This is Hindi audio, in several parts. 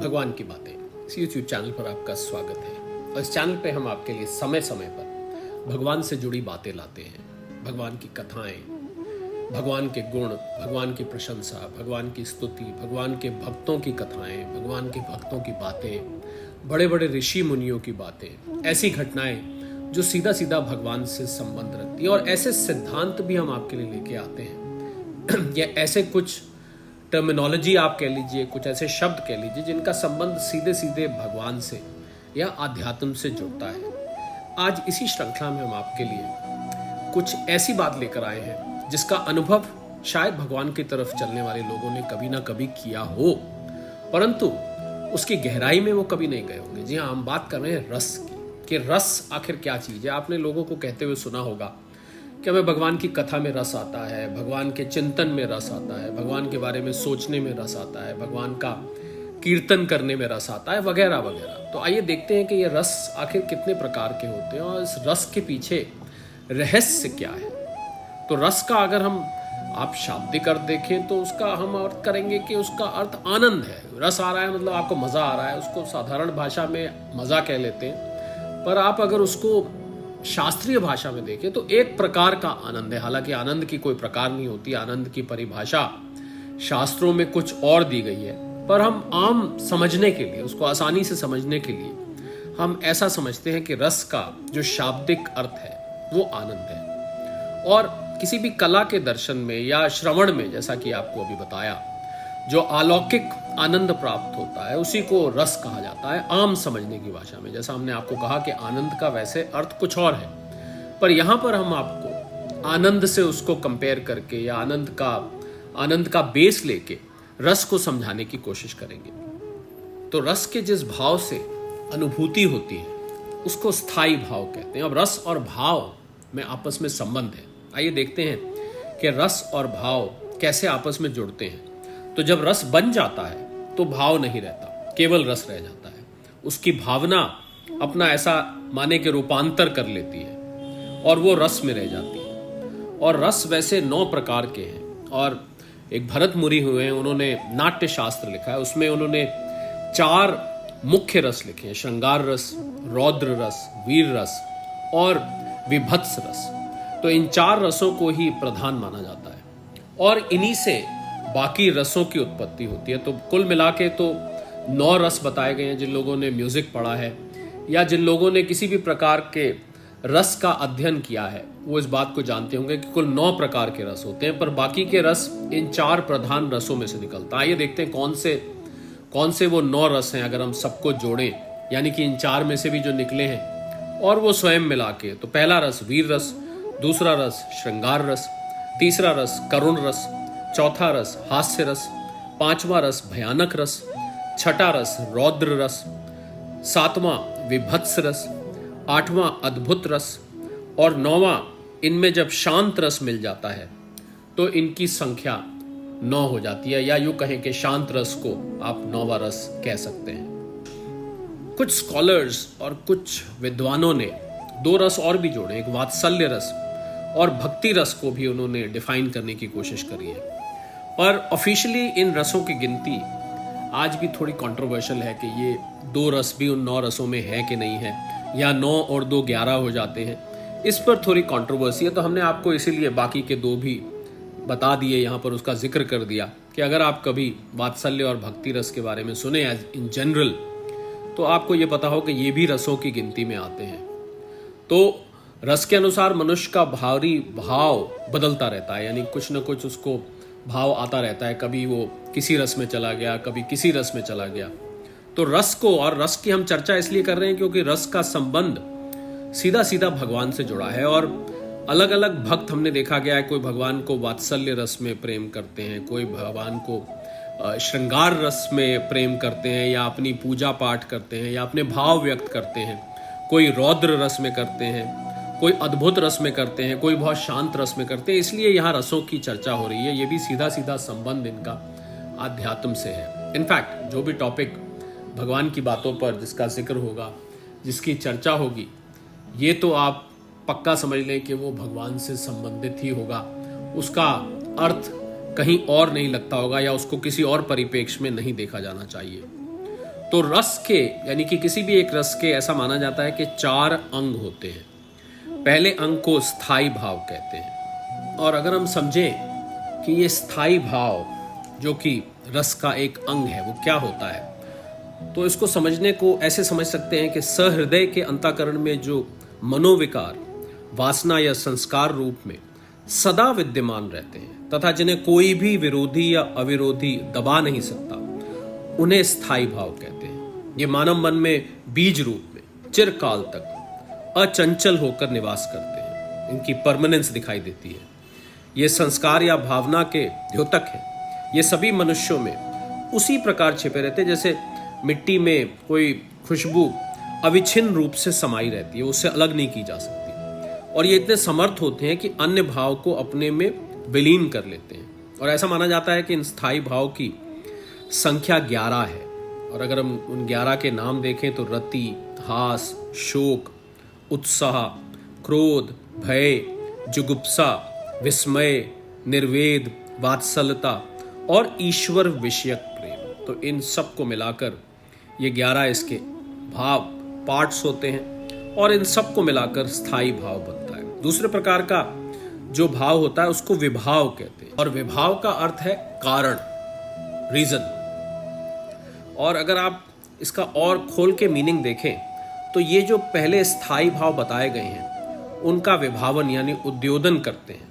भगवान की बातें इस YouTube चैनल पर आपका स्वागत है। और इस चैनल पे हम आपके लिए समय समय पर भगवान से जुड़ी बातें लाते हैं। भगवान की कथाएं, भगवान के गुण, भगवान की प्रशंसा, भगवान की स्तुति, भगवान के भक्तों की कथाएं, भगवान के भक्तों की बातें, बड़े बड़े ऋषि मुनियों की बातें, ऐसी घटनाएं जो सीधा सीधा भगवान से संबंध रखती है। और ऐसे सिद्धांत भी हम आपके लिए लेके आते हैं या ऐसे कुछ टर्मिनोलॉजी आप कह लीजिए, कुछ ऐसे शब्द कह लीजिए जिनका संबंध सीधे सीधे भगवान से या आध्यात्म से जुड़ता है। आज इसी श्रृंखला में हम आपके लिए कुछ ऐसी बात लेकर आए हैं जिसका अनुभव शायद भगवान की तरफ चलने वाले लोगों ने कभी ना कभी किया हो, परंतु उसकी गहराई में वो कभी नहीं गए होंगे। जी हाँ, हम बात कर रहे हैं रस की, कि रस आखिर क्या चीज़ है। आपने लोगों को कहते हुए सुना होगा कि हमें भगवान की कथा में रस आता है, भगवान के चिंतन में रस आता है, भगवान के बारे में सोचने में रस आता है, भगवान का कीर्तन करने में रस आता है, वगैरह वगैरह। तो आइए देखते हैं कि ये रस आखिर कितने प्रकार के होते हैं और इस रस के पीछे रहस्य क्या है। तो रस का अगर हम आप शाब्दिक अर्थ देखें तो उसका हम अर्थ करेंगे कि उसका अर्थ आनंद है। रस आ रहा है मतलब आपको मज़ा आ रहा है, उसको साधारण भाषा में मज़ा कह लेते हैं, पर आप अगर उसको शास्त्रीय भाषा में देखें तो एक प्रकार का आनंद है। हालांकि आनंद की कोई प्रकार नहीं होती, आनंद की परिभाषा शास्त्रों में कुछ और दी गई है, पर हम आम समझने के लिए, उसको आसानी से समझने के लिए हम ऐसा समझते हैं कि रस का जो शाब्दिक अर्थ है वो आनंद है। और किसी भी कला के दर्शन में या श्रवण में, जैसा कि आपको अभी बताया, जो अलौकिक आनंद प्राप्त होता है उसी को रस कहा जाता है आम समझने की भाषा में। जैसा हमने आपको कहा कि आनंद का वैसे अर्थ कुछ और है, पर यहाँ पर हम आपको आनंद से उसको कंपेयर करके या आनंद का बेस लेके रस को समझाने की कोशिश करेंगे। तो रस के जिस भाव से अनुभूति होती है उसको स्थायी भाव कहते हैं। अब रस और भाव में आपस में संबंध है। आइए देखते हैं कि रस और भाव कैसे आपस में जुड़ते हैं। तो जब रस बन जाता है तो भाव नहीं रहता, केवल रस रह जाता है। उसकी भावना अपना ऐसा माने के रूपांतर कर लेती है और वो रस में रह जाती है। और रस वैसे 9 प्रकार के हैं। और एक भरत मुनि हुए हैं, उन्होंने नाट्य शास्त्र लिखा है, उसमें उन्होंने 4 मुख्य रस लिखे हैं: श्रृंगार रस, रौद्र रस, वीर रस और विभत्स रस। तो इन 4 रसों को ही प्रधान माना जाता है और इन्हीं से बाकी रसों की उत्पत्ति होती है। तो कुल मिला के तो 9 रस बताए गए हैं। जिन लोगों ने म्यूजिक पढ़ा है या जिन लोगों ने किसी भी प्रकार के रस का अध्ययन किया है वो इस बात को जानते होंगे कि कुल 9 प्रकार के रस होते हैं, पर बाकी के रस इन 4 प्रधान रसों में से निकलता है। आइए देखते हैं कौन से वो 9 रस हैं अगर हम सबको जोड़ें, यानी कि इन 4 में से भी जो निकले हैं और वो स्वयं मिला के। तो पहला रस वीर रस, दूसरा रस श्रृंगार रस, तीसरा रस करुण रस, चौथा रस हास्य रस, 5वां रस भयानक रस, छठा रस रौद्र रस, 7वां विभत्स रस, 8वां अद्भुत रस और 9वां इनमें जब शांत रस मिल जाता है तो इनकी संख्या 9 हो जाती है, या यूं कहें कि शांत रस को आप 9वां रस कह सकते हैं। कुछ स्कॉलर्स और कुछ विद्वानों ने 2 रस और भी जोड़े, एक वात्सल्य रस और भक्ति रस को भी उन्होंने डिफाइन करने की कोशिश करी है। पर ऑफिशियली इन रसों की गिनती आज भी थोड़ी कंट्रोवर्शियल है कि ये 2 रस भी उन 9 रसों में है कि नहीं है, या 9 और 2 11 हो जाते हैं। इस पर थोड़ी कंट्रोवर्सी है, तो हमने आपको इसीलिए बाकी के 2 भी बता दिए, यहाँ पर उसका जिक्र कर दिया कि अगर आप कभी वात्सल्य और भक्ति रस के बारे में सुने एज इन जनरल, तो आपको ये पता हो कि ये भी रसों की गिनती में आते हैं। तो रस के अनुसार मनुष्य का भाव बदलता रहता है, यानी कुछ न कुछ उसको भाव आता रहता है। कभी वो किसी रस में चला गया, कभी किसी रस में चला गया। तो रस को, और रस की हम चर्चा इसलिए कर रहे हैं क्योंकि रस का संबंध सीधा सीधा भगवान से जुड़ा है। और अलग अलग भक्त हमने देखा गया है, कोई भगवान को वात्सल्य रस में प्रेम करते हैं, कोई भगवान को श्रृंगार रस में प्रेम करते हैं या अपनी पूजा पाठ करते हैं या अपने भाव व्यक्त करते हैं, कोई रौद्र रस में करते हैं, कोई अद्भुत रस में करते हैं, कोई बहुत शांत रस में करते हैं। इसलिए यहाँ रसों की चर्चा हो रही है। ये भी सीधा सीधा संबंध इनका आध्यात्म से है। इनफैक्ट जो भी टॉपिक भगवान की बातों पर जिसका जिक्र होगा, जिसकी चर्चा होगी, ये तो आप पक्का समझ लें कि वो भगवान से संबंधित ही होगा। उसका अर्थ कहीं और नहीं लगता होगा या उसको किसी और परिप्रेक्ष्य में नहीं देखा जाना चाहिए। तो रस के यानी कि किसी भी एक रस के ऐसा माना जाता है कि 4 अंग होते हैं। पहले अंग को स्थाई भाव कहते हैं। और अगर हम समझें कि ये स्थाई भाव जो कि रस का एक अंग है वो क्या होता है, तो इसको समझने को ऐसे समझ सकते हैं कि सहृदय के अंतःकरण में जो मनोविकार, वासना या संस्कार रूप में सदा विद्यमान रहते हैं तथा जिन्हें कोई भी विरोधी या अविरोधी दबा नहीं सकता, उन्हें स्थाई भाव कहते हैं। ये मानव मन में बीज रूप में चिरकाल तक अचंचल होकर निवास करते हैं। इनकी परमानेंस दिखाई देती है। ये संस्कार या भावना के द्योतक हैं। ये सभी मनुष्यों में उसी प्रकार छिपे रहते हैं जैसे मिट्टी में कोई खुशबू अविच्छिन्न रूप से समाई रहती है, उससे अलग नहीं की जा सकती। और ये इतने समर्थ होते हैं कि अन्य भाव को अपने में विलीन कर लेते हैं। और ऐसा माना जाता है कि इन स्थायी भाव की संख्या 11 है। और अगर हम उन 11 के नाम देखें तो रति, हास, शोक, उत्साह, क्रोध, भय, जुगुप्सा, विस्मय, निर्वेद, वात्सल्यता और ईश्वर विषयक प्रेम। तो इन सब को मिलाकर ये 11 इसके भाव पार्ट्स होते हैं और इन सब को मिलाकर स्थायी भाव बनता है। दूसरे प्रकार का जो भाव होता है उसको विभाव कहते हैं। और विभाव का अर्थ है कारण, रीजन। और अगर आप इसका और खोल के मीनिंग देखें तो ये जो पहले स्थायी भाव बताए गए हैं उनका विभावन यानी उद्योदन करते हैं,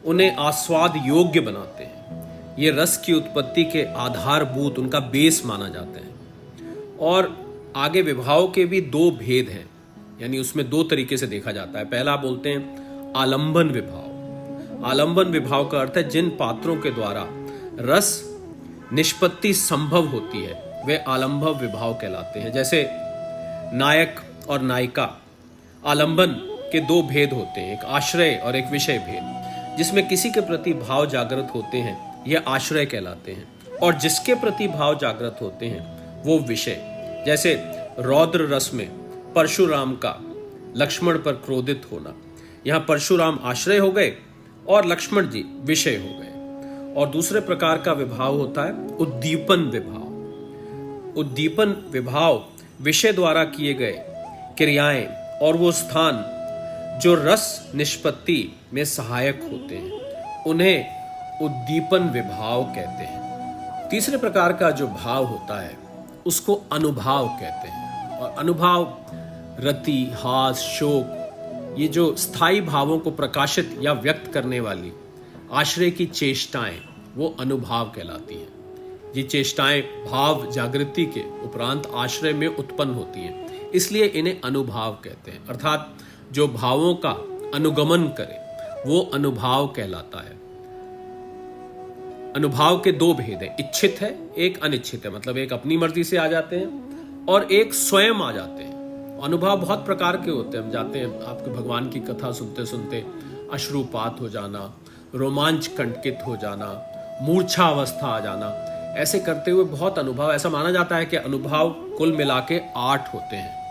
उन्हें आस्वाद योग्य बनाते हैं। ये रस की उत्पत्ति के आधारभूत, उनका बेस माना जाते हैं। और आगे विभाव के भी 2 भेद हैं, यानी उसमें 2 तरीके से देखा जाता है। पहला बोलते हैं आलंबन विभाव। आलंबन विभाव का अर्थ है जिन पात्रों के द्वारा रस निष्पत्ति संभव होती है वे आलंबन विभाव कहलाते हैं। जैसे नायक और नायिका, आलंबन के 2 भेद होते हैं, एक आश्रय और एक विषय भेद। जिसमें किसी के प्रति भाव जागृत होते हैं यह आश्रय कहलाते हैं, और जिसके प्रति भाव जागृत होते हैं वो विषय। जैसे रौद्र रस में परशुराम का लक्ष्मण पर क्रोधित होना, यहाँ परशुराम आश्रय हो गए और लक्ष्मण जी विषय हो गए। और दूसरे प्रकार का विभाव होता है उद्दीपन विभाव। उद्दीपन विभाव विषय द्वारा किए गए क्रियाएं और वो स्थान जो रस निष्पत्ति में सहायक होते हैं उन्हें उद्दीपन विभाव कहते हैं। तीसरे प्रकार का जो भाव होता है उसको अनुभाव कहते हैं। और अनुभाव रति, हास, शोक, ये जो स्थायी भावों को प्रकाशित या व्यक्त करने वाली आश्रय की चेष्टाएं वो अनुभाव कहलाती हैं। ये चेष्टाएं भाव जागृति के उपरांत आश्रय में उत्पन्न होती हैं, इसलिए इन्हें अनुभाव कहते हैं। अर्थात जो भावों का अनुगमन करे वो अनुभाव कहलाता है। अनुभाव के 2 भेद हैं, इच्छित है, एक अनिच्छित है। मतलब एक अपनी मर्जी से आ जाते हैं और एक स्वयं आ जाते हैं। अनुभाव बहुत प्रकार के होते हैं। हम जाते हैं आपके भगवान की कथा सुनते सुनते अश्रुपात हो जाना, रोमांच कंटकित हो जाना, मूर्छा अवस्था आ जाना, ऐसे करते हुए बहुत अनुभव। ऐसा माना जाता है कि अनुभव कुल मिला के 8 होते हैं।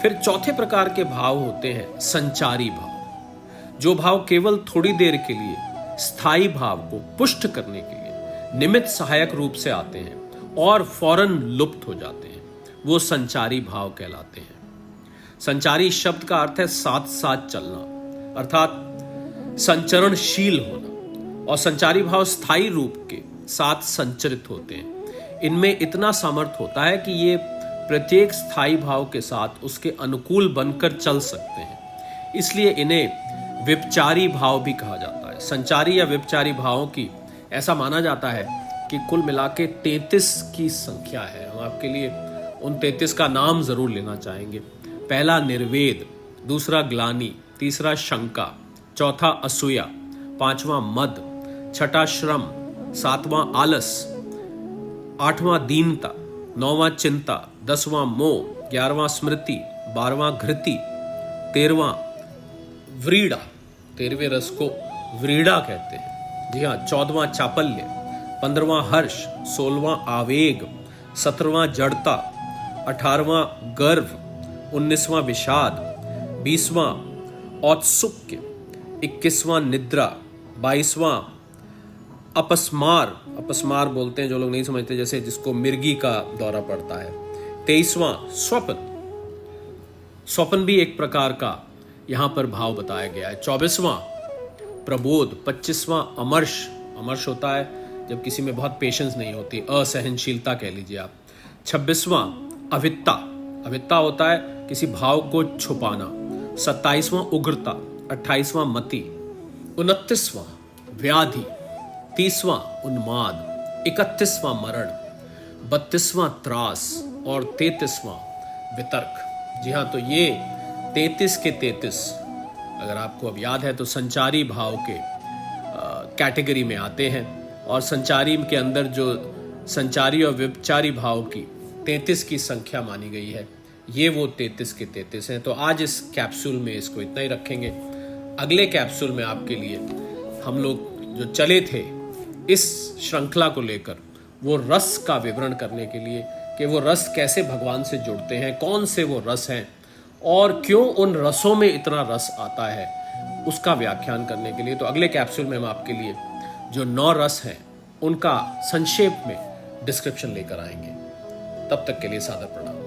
फिर चौथे प्रकार के भाव होते हैं संचारी भाव। जो भाव केवल थोड़ी देर के लिए स्थायी भाव को पुष्ट करने के लिए निमित्त सहायक रूप से आते हैं और फौरन लुप्त हो जाते हैं, वो संचारी भाव कहलाते हैं। संचारी शब्द का अर्थ है साथ साथ चलना, अर्थात संचरणशील होना। और संचारी भाव स्थायी रूप के साथ संचरित होते हैं। इनमें इतना सामर्थ्य होता है कि ये प्रत्येक स्थायी भाव के साथ उसके अनुकूल बनकर चल सकते हैं, इसलिए इन्हें विपचारी भाव भी कहा जाता है। संचारी या विपचारी भावों की ऐसा माना जाता है कि कुल मिला के 33 की संख्या है। हम आपके लिए उन 33 का नाम जरूर लेना चाहेंगे। पहला निर्वेद, दूसरा ग्लानि, तीसरा शंका, चौथा असूया, 5वां मद, 6ठा श्रम, 7वां आलस, 8वां दीनता, 9वां चिंता, 10वां मोह, 11वां स्मृति, 12वां घृति, 13वां व्रीड़ा, 13वें रस को व्रीड़ा कहते हैं। जी हाँ, 14वां चापल्य, 15वां हर्ष, 16वां आवेग, 17वां जड़ता, 18वां गर्व, 19वां विषाद, 20वां औत्सुक्य, 21वां निद्रा, 22वां अपस्मार। अपस्मार बोलते हैं जो लोग नहीं समझते, जैसे जिसको मिर्गी का दौरा पड़ता है। 23वां स्वप्न, स्वप्न भी एक प्रकार का यहां पर भाव बताया गया है। 24वां प्रबोध, 25वां अमर्ष, अमर्ष होता है जब किसी में बहुत पेशेंस नहीं होती, असहनशीलता कह लीजिए आप। 26वां अवित्ता, अवित्ता होता है किसी भाव को छुपाना। 27वां उग्रता, 28वां मति, 29वां व्याधि, 30वां उन्माद, 31वां मरण, 32वां त्रास और 33वां वितर्क। जी हाँ, तो ये 33 के 33 अगर आपको अब याद है तो संचारी भाव के कैटेगरी में आते हैं, और संचारी के अंदर जो संचारी और विपचारी भाव की 33 की संख्या मानी गई है, ये वो 33 के 33 हैं। तो आज इस कैप्सूल में इसको इतना ही रखेंगे। अगले कैप्सूल में आपके लिए हम लोग जो चले थे इस श्रृंखला को लेकर, वो रस का विवरण करने के लिए कि वो रस कैसे भगवान से जुड़ते हैं, कौन से वो रस हैं और क्यों उन रसों में इतना रस आता है, उसका व्याख्यान करने के लिए। तो अगले कैप्सूल में हम आपके लिए जो 9 रस हैं उनका संक्षेप में डिस्क्रिप्शन लेकर आएंगे। तब तक के लिए सादर प्रणाम।